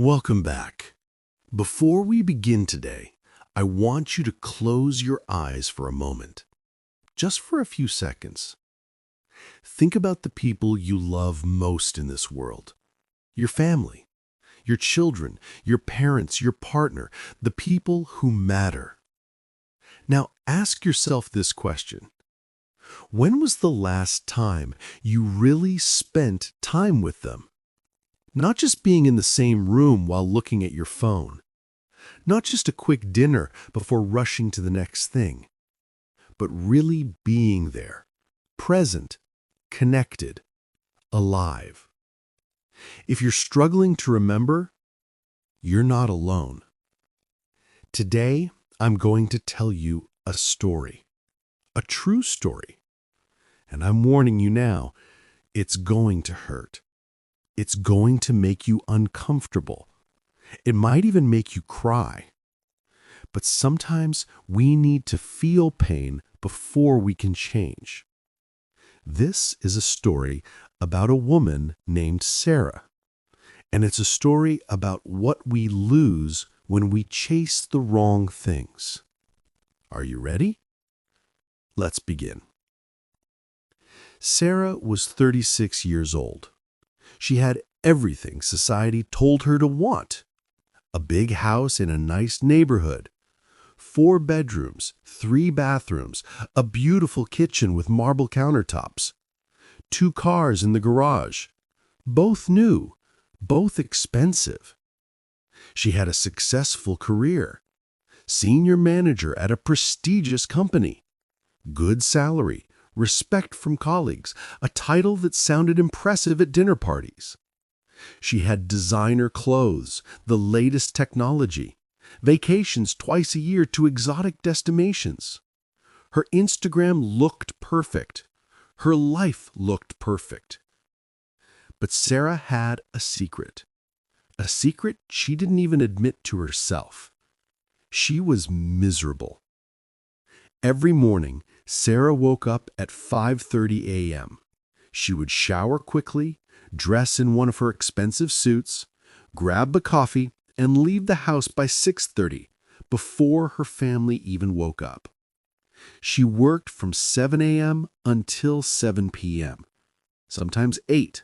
Welcome back. Before we begin today, I want you to close your eyes for a moment, just for a few seconds. Think about the people you love most in this world. Your family, your children, your parents, your partner, the people who matter. Now ask yourself this question. When was the last time you really spent time with them? Not just being in the same room while looking at your phone. Not just a quick dinner before rushing to the next thing. But really being there, present, connected, alive. If you're struggling to remember, you're not alone. Today, I'm going to tell you a story. A true story. And I'm warning you now, it's going to hurt. It's going to make you uncomfortable. It might even make you cry. But sometimes we need to feel pain before we can change. This is a story about a woman named Sarah. And it's a story about what we lose when we chase the wrong things. Are you ready? Let's begin. Sarah was 36 years old. She had everything society told her to want. A big house in a nice neighborhood. 4 bedrooms, 3 bathrooms, a beautiful kitchen with marble countertops. 2 cars in the garage. Both new, both expensive. She had a successful career. Senior manager at a prestigious company. Good salary. Respect from colleagues, a title that sounded impressive at dinner parties. She had designer clothes, the latest technology, vacations twice a year to exotic destinations. Her Instagram looked perfect. Her life looked perfect. But Sarah had a secret she didn't even admit to herself. She was miserable. Every morning, Sarah woke up at 5:30 a.m. She would shower quickly, dress in one of her expensive suits, grab a coffee, and leave the house by 6:30, before her family even woke up. She worked from 7 a.m. until 7 p.m., sometimes 8,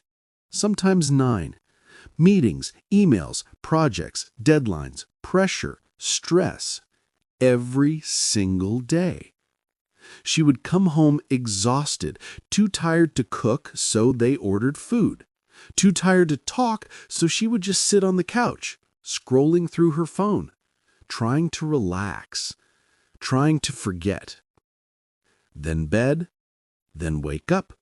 sometimes 9. Meetings, emails, projects, deadlines, pressure, stress, every single day. She would come home exhausted, too tired to cook, so they ordered food. Too tired to talk, so she would just sit on the couch, scrolling through her phone, trying to relax, trying to forget. Then bed, then wake up,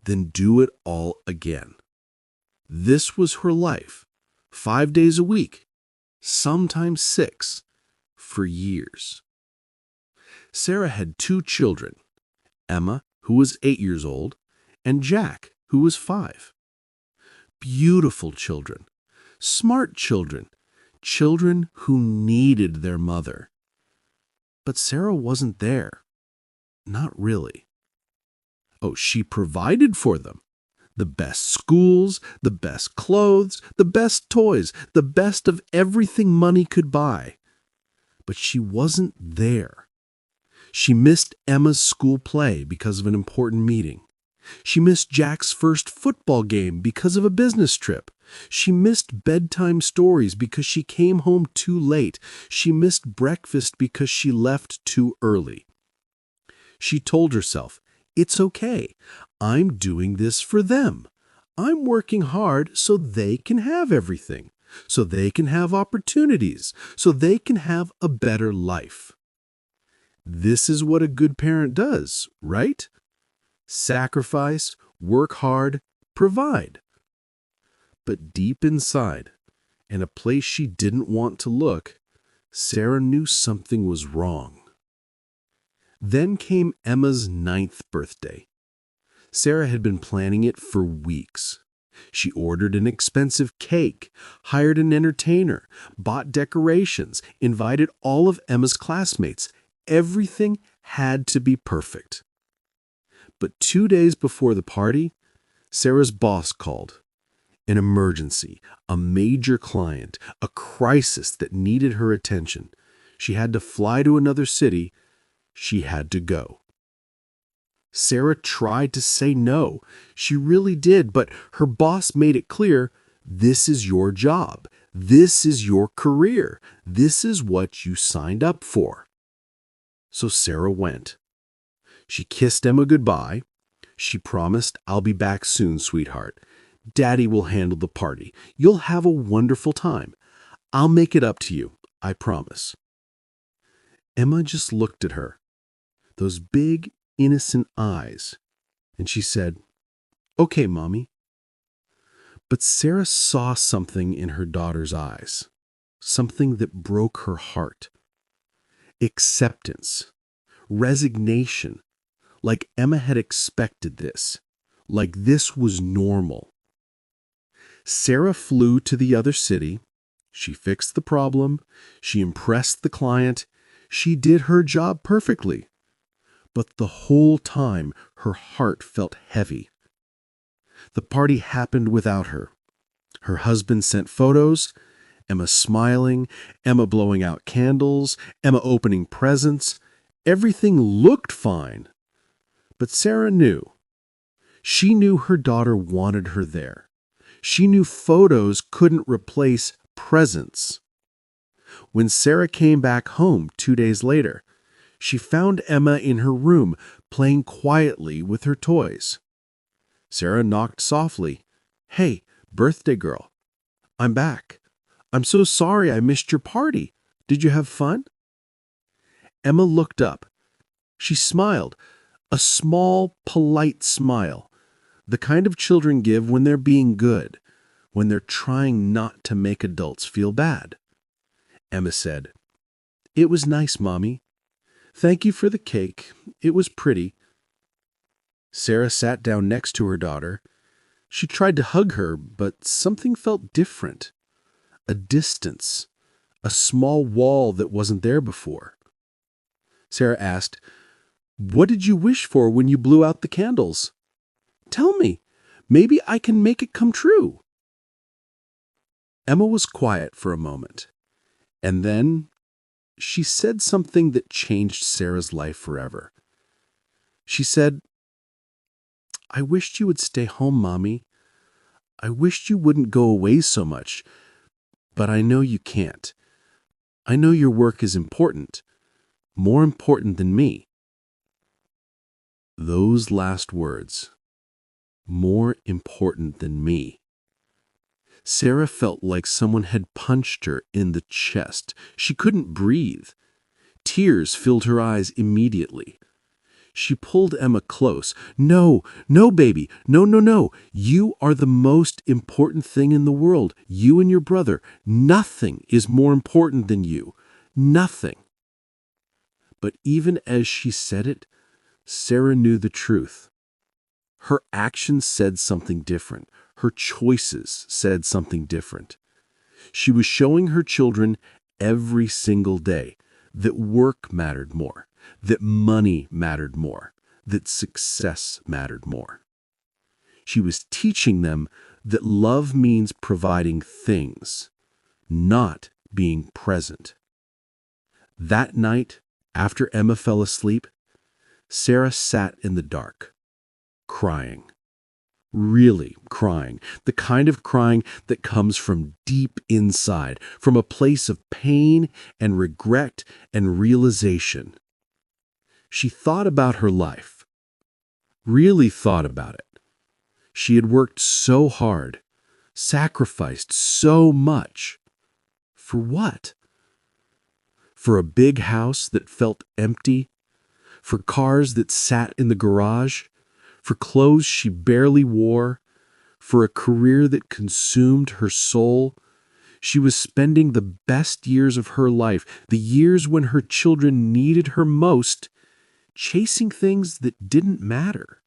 then do it all again. This was her life, 5 days a week, sometimes 6, for years. Sarah had 2 children, Emma, who was 8 years old, and Jack, who was 5. Beautiful children, smart children, children who needed their mother. But Sarah wasn't there. Not really. Oh, she provided for them. The best schools, the best clothes, the best toys, the best of everything money could buy. But she wasn't there. She missed Emma's school play because of an important meeting. She missed Jack's first football game because of a business trip. She missed bedtime stories because she came home too late. She missed breakfast because she left too early. She told herself, "It's okay. I'm doing this for them. I'm working hard so they can have everything, so they can have opportunities, so they can have a better life." This is what a good parent does, right? Sacrifice, work hard, provide. But deep inside, in a place she didn't want to look, Sarah knew something was wrong. Then came Emma's 9th birthday. Sarah had been planning it for weeks. She ordered an expensive cake, hired an entertainer, bought decorations, invited all of Emma's classmates. Everything had to be perfect. But 2 days before the party, Sarah's boss called. An emergency, a major client, a crisis that needed her attention. She had to fly to another city. She had to go. Sarah tried to say no. She really did, but her boss made it clear, this is your job. This is your career. This is what you signed up for. So Sarah went. She kissed Emma goodbye. She promised, I'll be back soon, sweetheart. Daddy will handle the party. You'll have a wonderful time. I'll make it up to you, I promise. Emma just looked at her, those big, innocent eyes, and she said, Okay, Mommy. But Sarah saw something in her daughter's eyes, something that broke her heart. Acceptance, resignation, like Emma had expected this, like this was normal. Sarah flew to the other city. She fixed the problem. She impressed the client. She did her job perfectly. But the whole time, her heart felt heavy. The party happened without her. Her husband sent photos, Emma smiling, Emma blowing out candles, Emma opening presents. Everything looked fine. But Sarah knew. She knew her daughter wanted her there. She knew photos couldn't replace presents. When Sarah came back home 2 days later, she found Emma in her room playing quietly with her toys. Sarah knocked softly. Hey, birthday girl, I'm back. I'm so sorry I missed your party. Did you have fun? Emma looked up. She smiled, a small, polite smile, the kind of children give when they're being good, when they're trying not to make adults feel bad. Emma said, It was nice, Mommy. Thank you for the cake. It was pretty. Sarah sat down next to her daughter. She tried to hug her, but something felt different. A distance, a small wall that wasn't there before. Sarah asked, What did you wish for when you blew out the candles? Tell me. Maybe I can make it come true. Emma was quiet for a moment, and then she said something that changed Sarah's life forever. She said, I wished you would stay home, Mommy. I wished you wouldn't go away so much, but I know you can't. I know your work is important, more important than me. Those last words, more important than me. Sarah felt like someone had punched her in the chest. She couldn't breathe. Tears filled her eyes immediately. She pulled Emma close. No, no, baby. No, no, no. You are the most important thing in the world. You and your brother. Nothing is more important than you. Nothing. But even as she said it, Sarah knew the truth. Her actions said something different. Her choices said something different. She was showing her children every single day that work mattered more, that money mattered more, that success mattered more. She was teaching them that love means providing things, not being present. That night, after Emma fell asleep, Sarah sat in the dark, crying. Really crying, the kind of crying that comes from deep inside, from a place of pain and regret and realization. She thought about her life, really thought about it. She had worked so hard, sacrificed so much. For what? For a big house that felt empty, for cars that sat in the garage, for clothes she barely wore, for a career that consumed her soul. She was spending the best years of her life, the years when her children needed her most, chasing things that didn't matter.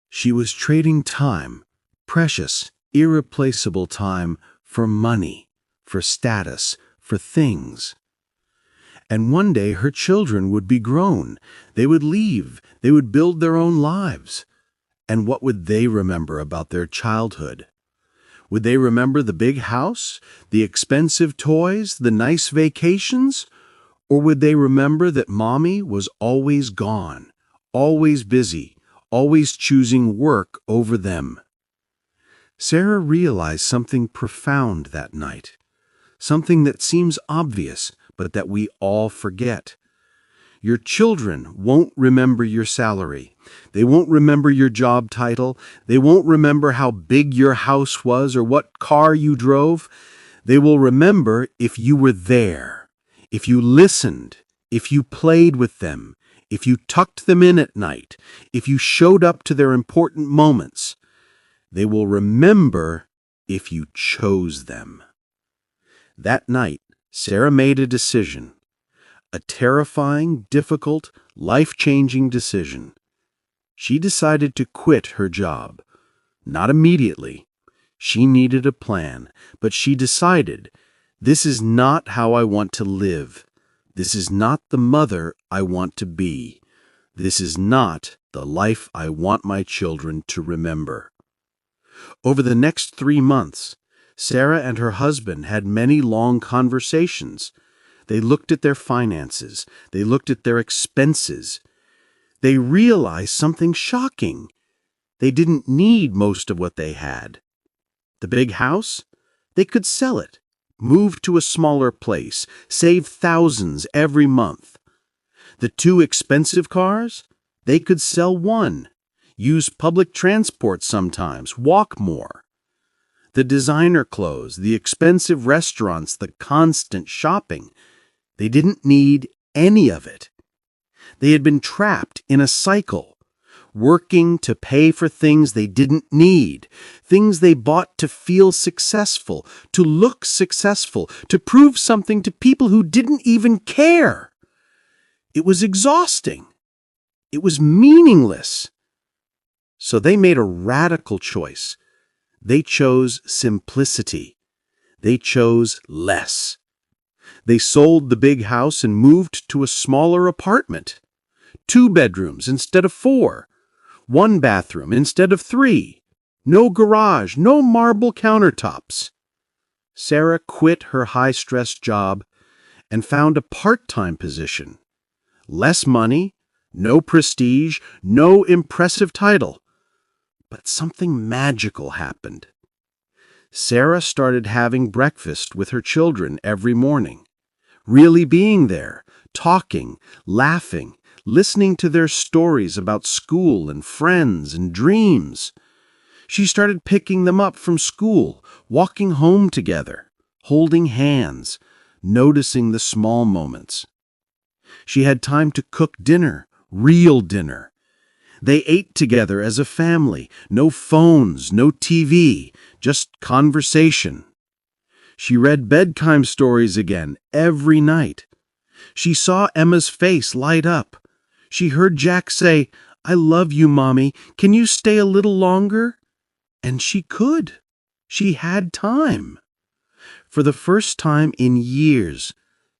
She was trading time, precious, irreplaceable time, for money, for status, for things. And one day her children would be grown. They would leave. They would build their own lives. And what would they remember about their childhood? Would they remember the big house, the expensive toys, the nice vacations? Or would they remember that Mommy was always gone, always busy, always choosing work over them? Sarah realized something profound that night, something that seems obvious, but that we all forget. Your children won't remember your salary. They won't remember your job title. They won't remember how big your house was or what car you drove. They will remember if you were there, if you listened, if you played with them, if you tucked them in at night, if you showed up to their important moments. They will remember if you chose them. That night, Sarah made a decision. A terrifying, difficult, life-changing decision. She decided to quit her job. Not immediately. She needed a plan, but she decided, this is not how I want to live. This is not the mother I want to be. This is not the life I want my children to remember. Over the next 3 months, Sarah and her husband had many long conversations. They looked at their finances. They looked at their expenses. They realized something shocking. They didn't need most of what they had. The big house? They could sell it, move to a smaller place, save thousands every month. The 2 expensive cars? They could sell one, use public transport sometimes, walk more. The designer clothes, the expensive restaurants, the constant shopping, they didn't need any of it. They had been trapped in a cycle, working to pay for things they didn't need, things they bought to feel successful, to look successful, to prove something to people who didn't even care. It was exhausting. It was meaningless. So they made a radical choice. They chose simplicity. They chose less. They sold the big house and moved to a smaller apartment. 2 bedrooms instead of 4. 1 bathroom instead of 3. No garage, no marble countertops. Sarah quit her high-stress job and found a part-time position. Less money, no prestige, no impressive title. But something magical happened. Sarah started having breakfast with her children every morning, really being there, talking, laughing, listening to their stories about school and friends and dreams. She started picking them up from school, walking home together, holding hands, noticing the small moments. She had time to cook dinner, real dinner. They ate together as a family, no phones, no TV, just conversation. She read bedtime stories again every night. She saw Emma's face light up. She heard Jack say, "I love you, Mommy. Can you stay a little longer?" And she could. She had time. For the first time in years,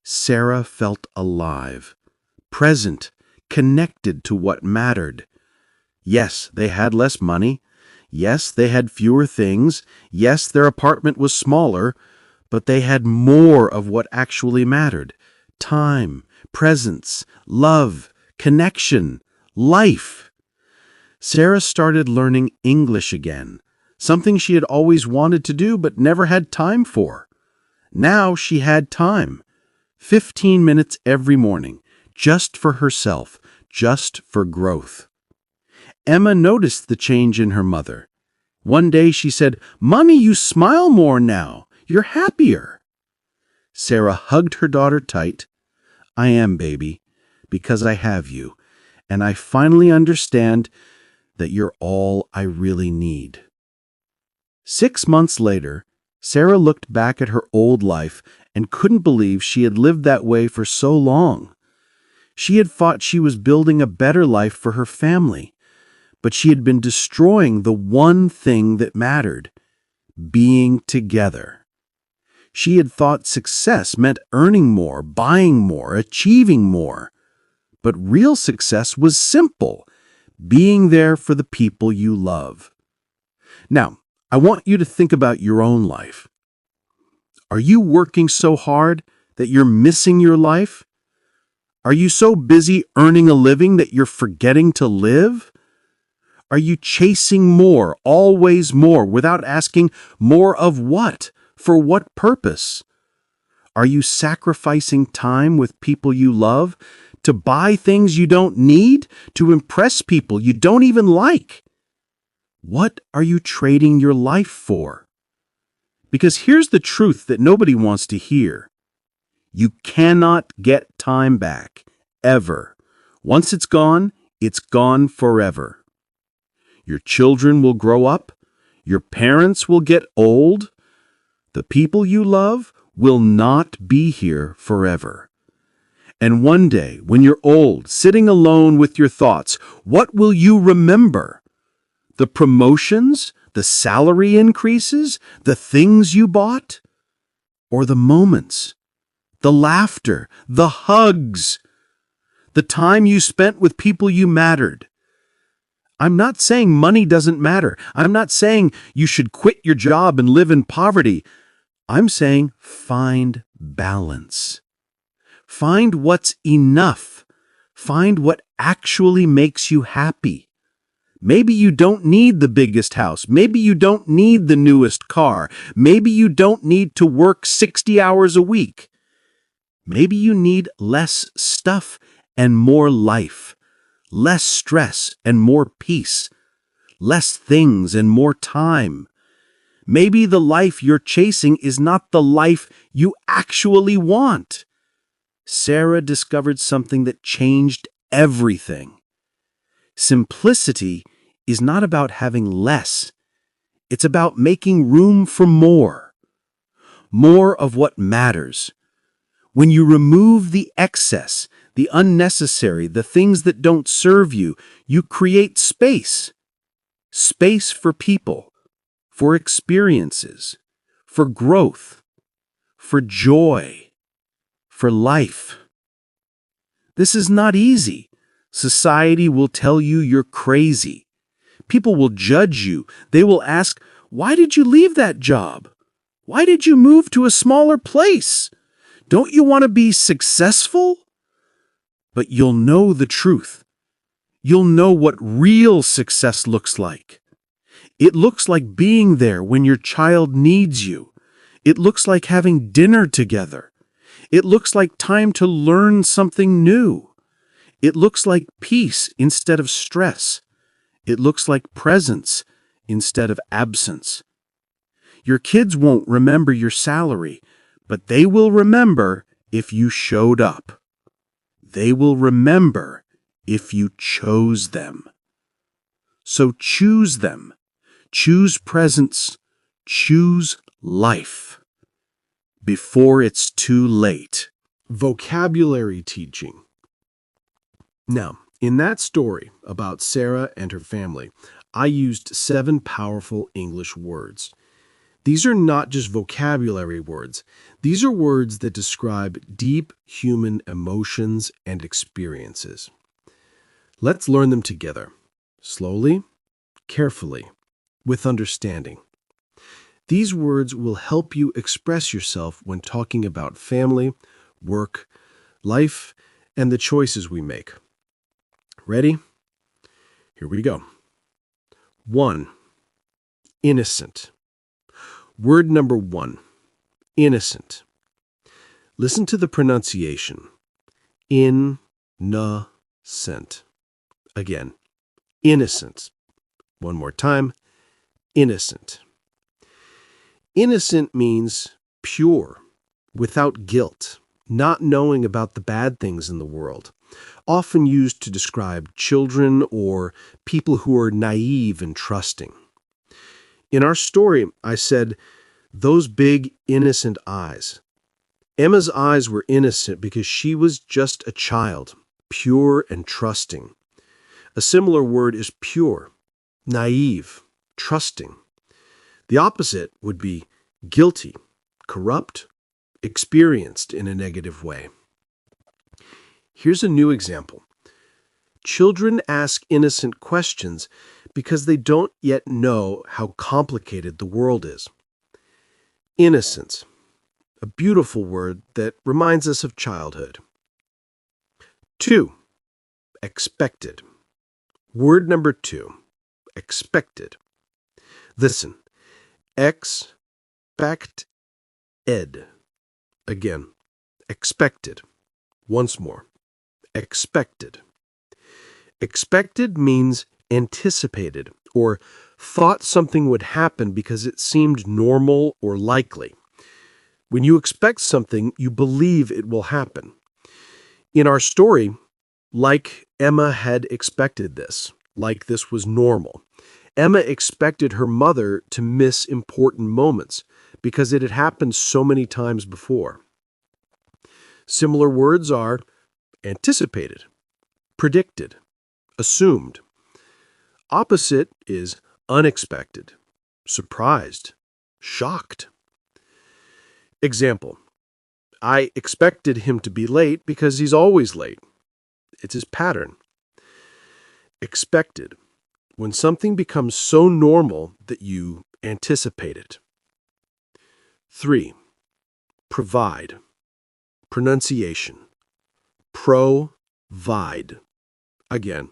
Sarah felt alive, present, connected to what mattered. Yes, they had less money. Yes, they had fewer things. Yes, their apartment was smaller, but they had more of what actually mattered. Time, presence, love, connection, life. Sarah started learning English again, something she had always wanted to do but never had time for. Now she had time. 15 minutes every morning, just for herself, just for growth. Emma noticed the change in her mother. One day she said, "Mommy, you smile more now. You're happier." Sarah hugged her daughter tight. "I am, baby, because I have you, and I finally understand that you're all I really need." 6 months later, Sarah looked back at her old life and couldn't believe she had lived that way for so long. She had thought she was building a better life for her family, but she had been destroying the one thing that mattered: being together. She had thought success meant earning more, buying more, achieving more. But real success was simple: being there for the people you love. Now, I want you to think about your own life. Are you working so hard that you're missing your life? Are you so busy earning a living that you're forgetting to live? Are you chasing more, always more, without asking more of what? For what purpose? Are you sacrificing time with people you love to buy things you don't need, to impress people you don't even like? What are you trading your life for? Because here's the truth that nobody wants to hear. You cannot get time back, ever. Once it's gone forever. Your children will grow up. Your parents will get old. The people you love will not be here forever. And one day, when you're old, sitting alone with your thoughts, what will you remember? The promotions, the salary increases, the things you bought? Or the moments, the laughter, the hugs, the time you spent with people you mattered? I'm not saying money doesn't matter. I'm not saying you should quit your job and live in poverty. I'm saying find balance. Find what's enough. Find what actually makes you happy. Maybe you don't need the biggest house. Maybe you don't need the newest car. Maybe you don't need to work 60 hours a week. Maybe you need less stuff and more life. Less stress and more peace. Less things and more time. Maybe the life you're chasing is not the life you actually want. Sarah discovered something that changed everything. Simplicity is not about having less. It's about making room for more. More of what matters. When you remove the excess, the unnecessary, the things that don't serve you, you create space. Space for people, for experiences, for growth, for joy, for life. This is not easy. Society will tell you you're crazy. People will judge you. They will ask, "Why did you leave that job? Why did you move to a smaller place? Don't you want to be successful?" But you'll know the truth. You'll know what real success looks like. It looks like being there when your child needs you. It looks like having dinner together. It looks like time to learn something new. It looks like peace instead of stress. It looks like presence instead of absence. Your kids won't remember your salary, but they will remember if you showed up. They will remember if you chose them. So choose them. Choose presence. Choose life. Before it's too late. Vocabulary teaching. Now, in that story about Sarah and her family, I used 7 powerful English words. These are not just vocabulary words. These are words that describe deep human emotions and experiences. Let's learn them together, slowly, carefully, with understanding. These words will help you express yourself when talking about family, work, life, and the choices we make. Ready? Here we go. 1. Innocent. Word number 1. Innocent. Listen to the pronunciation. In-na-cent. Again. Innocent. One more time. Innocent. Innocent means pure, without guilt, not knowing about the bad things in the world, often used to describe children or people who are naive and trusting. In our story, I said, those big, innocent eyes. Emma's eyes were innocent because she was just a child, pure and trusting. A similar word is pure, naive, trusting. The opposite would be guilty, corrupt, experienced in a negative way. Here's a new example. Children ask innocent questions because they don't yet know how complicated the world is. Innocence, a beautiful word that reminds us of childhood. 2. Expected. Word number 2, expected. Listen, expect ed. Again, expected. Once more, expected. Expected means anticipated or thought something would happen because it seemed normal or likely. When you expect something, you believe it will happen. In our story, like Emma had expected this, like this was normal. Emma expected her mother to miss important moments because it had happened so many times before. Similar words are anticipated, predicted, assumed. Opposite is unexpected, surprised, shocked. Example, I expected him to be late because he's always late. It's his pattern. Expected, when something becomes so normal that you anticipate it. 3. Provide. Pronunciation. Provide. Again,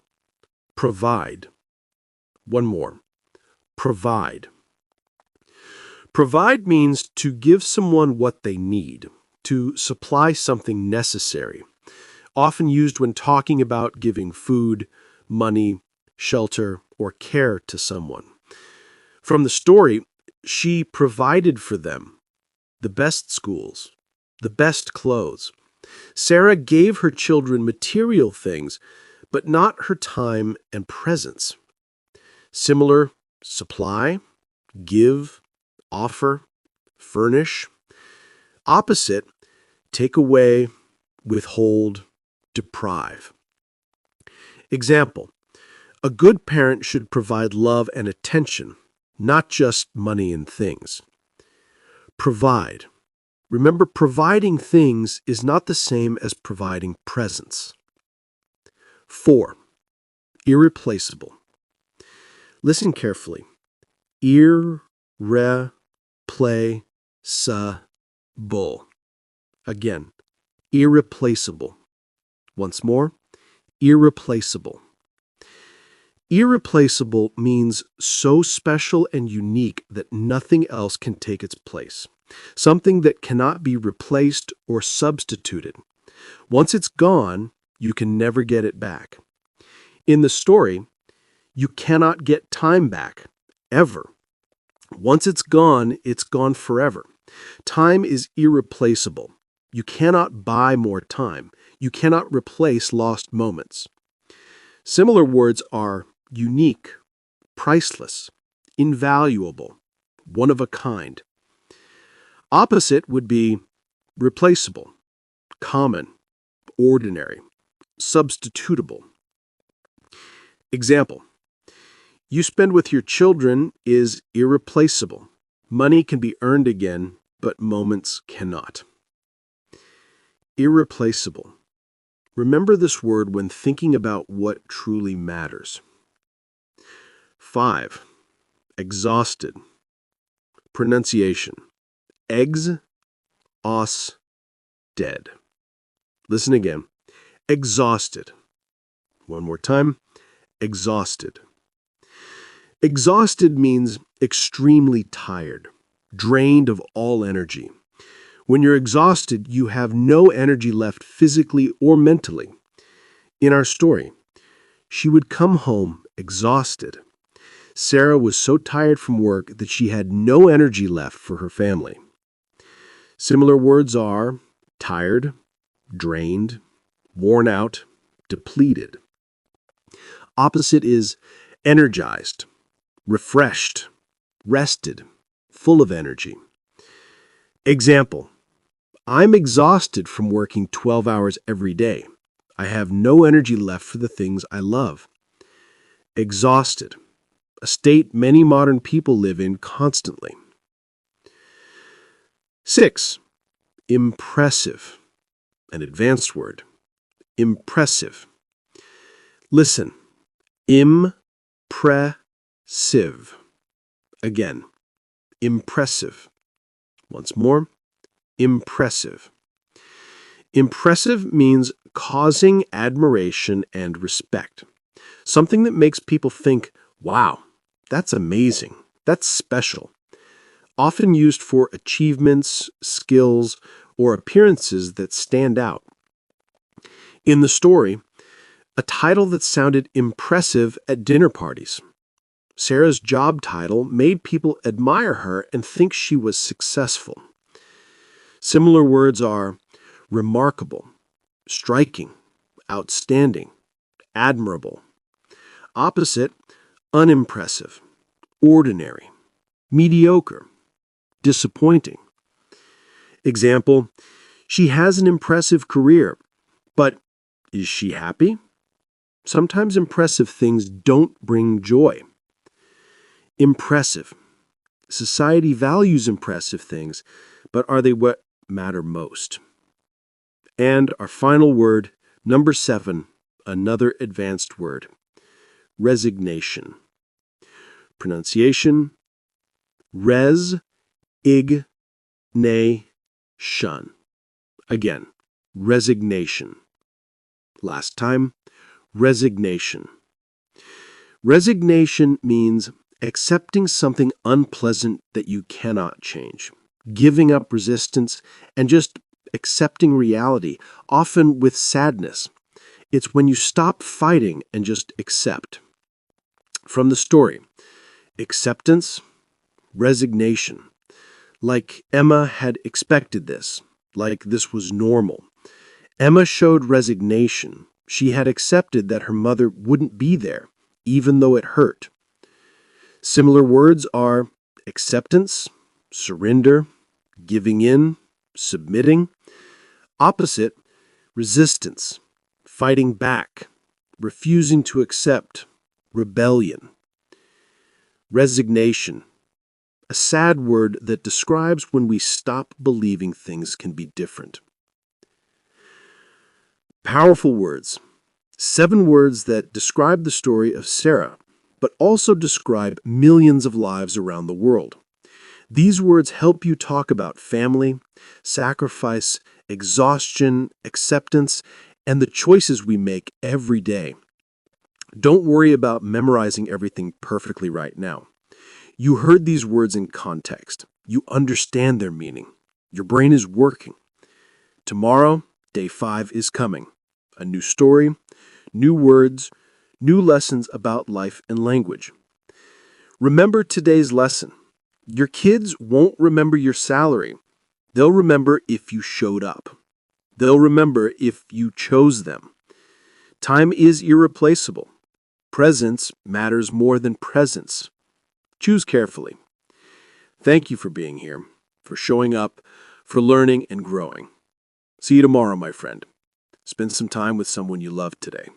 provide. One more. Provide. Provide means to give someone what they need, to supply something necessary, often used when talking about giving food, money, shelter, or care to someone. From the story, she provided for them the best schools, the best clothes. Sarah gave her children material things, but not her time and presence. Similar, supply, give, offer, furnish. Opposite, take away, withhold, deprive. Example, a good parent should provide love and attention, not just money and things. Provide. Remember, providing things is not the same as providing presents. 4. Irreplaceable. Listen carefully. Irreplaceable. Again, irreplaceable. Once more, irreplaceable. Irreplaceable means so special and unique that nothing else can take its place. Something that cannot be replaced or substituted. Once it's gone, you can never get it back. In the story, you cannot get time back, ever. Once it's gone forever. Time is irreplaceable. You cannot buy more time. You cannot replace lost moments. Similar words are unique, priceless, invaluable, one of a kind. Opposite would be replaceable, common, ordinary, substitutable. Example, you spend with your children is irreplaceable. Money can be earned again, but moments cannot. Irreplaceable. Remember this word when thinking about what truly matters. 5. Exhausted. Pronunciation. Eggs, os, dead. Listen again. Exhausted. One more time. Exhausted. Exhausted means extremely tired, drained of all energy. When you're exhausted, you have no energy left physically or mentally. In our story, she would come home exhausted. Sarah was so tired from work that she had no energy left for her family. Similar words are tired, drained, worn out, depleted. Opposite is energized, refreshed, rested, full of energy. Example, I'm exhausted from working 12 hours every day. I have no energy left for the things I love. Exhausted, a state many modern people live in constantly. 6. Impressive, an advanced word. Impressive. Listen, impressive. Sieve. Again, impressive. Once more, impressive. Impressive means causing admiration and respect. Something that makes people think, wow, that's amazing, that's special. Often used for achievements, skills, or appearances that stand out. In the story, a title that sounded impressive at dinner parties. Sarah's job title made people admire her and think she was successful. Similar words are remarkable, striking, outstanding, admirable. Opposite, unimpressive, ordinary, mediocre, disappointing. Example, she has an impressive career, but is she happy? Sometimes impressive things don't bring joy. Impressive. Society values impressive things, but are they what matter most? And our final word, number 7, another advanced word. Resignation. Pronunciation, ig, nay, shun. Again, resignation. Last time, resignation. Resignation means accepting something unpleasant that you cannot change, giving up resistance, and just accepting reality, often with sadness. It's when you stop fighting and just accept. From the story, acceptance, resignation. Like Emma had expected this, like this was normal. Emma showed resignation. She had accepted that her mother wouldn't be there, even though it hurt. Similar words are acceptance, surrender, giving in, submitting. Opposite, resistance, fighting back, refusing to accept, rebellion. Resignation, a sad word that describes when we stop believing things can be different. Powerful words. 7 words that describe the story of Sarah, but also describe millions of lives around the world. These words help you talk about family, sacrifice, exhaustion, acceptance, and the choices we make every day. Don't worry about memorizing everything perfectly right now. You heard these words in context. You understand their meaning. Your brain is working. Tomorrow, day 5 is coming. A new story, new words, new lessons about life and language. Remember today's lesson. Your kids won't remember your salary. They'll remember if you showed up. They'll remember if you chose them. Time is irreplaceable. Presence matters more than presence. Choose carefully. Thank you for being here, for showing up, for learning and growing. See you tomorrow, my friend. Spend some time with someone you love today.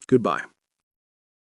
Goodbye.